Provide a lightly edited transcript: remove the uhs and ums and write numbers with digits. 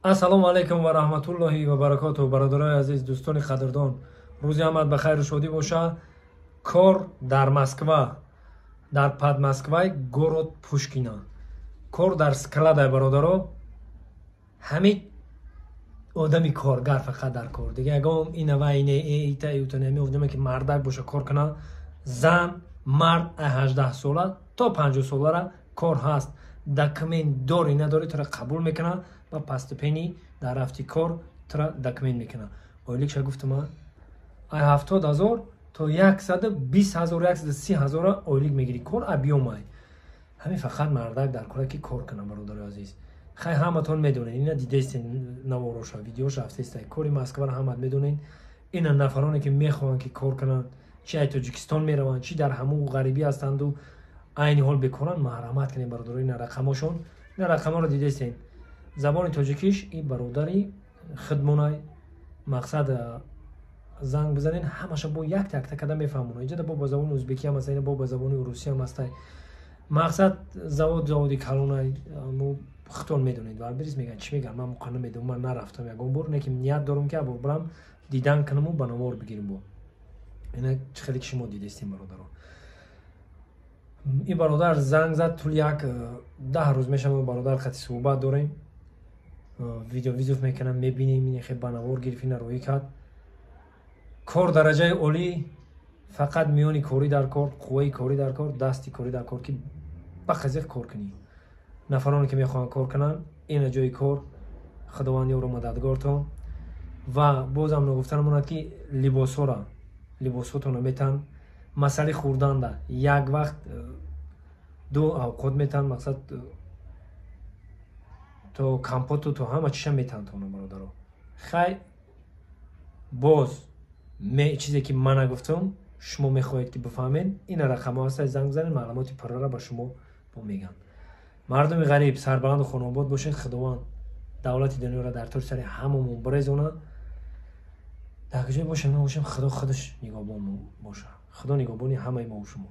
ассалому алайкум ва раҳматуллоҳи ва баракатуҳу. бародарои азиз, дӯстони қадрдон, рӯзи ҳамат ба хайру шодӣ боша. Кор дар Москва, дар Подмосквай, город Пушкина. Кор дар складай бародаро. ҳамид одами коргар фақат дар кор. Дига ягон инава ине ита иутанами одаме ки мардак боша кор кана. Зан, мард 18 сола то 50 солара кор ҳаст. Документ дори надори тора қабул мекана ва поступени дар рафти кор тора документ мекана. Ойлик ша гуфтама ай 70,000 то 120,000 130,000 ойлик мегири кор абиёмай. ҳамин фақат мардак дар кора ки кор кана бародари азиз. хай ҳаматон медонед, ина дидестин навороша видеоша афсестай кори Москваро ҳамат медонед. Ина нафароне ки мехоҳанд ки кор кананд, чи ай Тоҷикистон мераванд, чи дар ҳамун ғарибӣ ҳастанду айни ҳол бекоранд, марҳамат канед бародари ина рақамошон. ина рақамаро дидестен. забони тоҷикиш ин бародари хидмонай мақсад занг бизанен ҳамаша бо як такта када мефаҳмонад. иҷода бо ба забони ӯзбекӣ ҳам астай, бо ба забони русӣ ҳам астай. мақсад заводи калонай мо хитон медонед ва бирис меган чӣ меган ман муқанна медонам, ман нарафтам ягон бор, не ки ният дорам ки абор барам дидан канаму ба навор бигирим. бо ина чӣ хеле ки шумо дидестин бародарон. ин бародар занг зад тӯли як 10 рӯз мешава бародар хати суҳбат дорем. видео мекунам мебинем, ин хе ба навор гирифт, ина роҳӣ кард. кор дараҷаи олӣ фақат миёни корӣ дар кор, қувваи корӣ дар кор, дасти корӣ дар кор ки ба қазиқ кор кунӣ. нафароне ки мехоҳанд кор кананд, ина ҷои кор. худованд ёру мададгортон. ва бозам нагуфтан монад ки либосотонро метан масъали хӯрданда як вақт ду авқот метан, мақсад то компоту то ҳама чиша метантона бародаро. хай боз чизе ки ман нагуфтам шумо мехоҳед ки бифаҳмед, ина рақамҳо ҳастад, занг бизанед, маълумоти пуррара ба шумо мегам. мардуми ғариб сарбаланду хонобод бошед. худованд давлати дунёро дар тӯри сари ҳамамон бирезона. дар куҷое бошем набошем, худо худаш нигоҳбон боша. худо нигоҳбони ҳамаи мо шумо.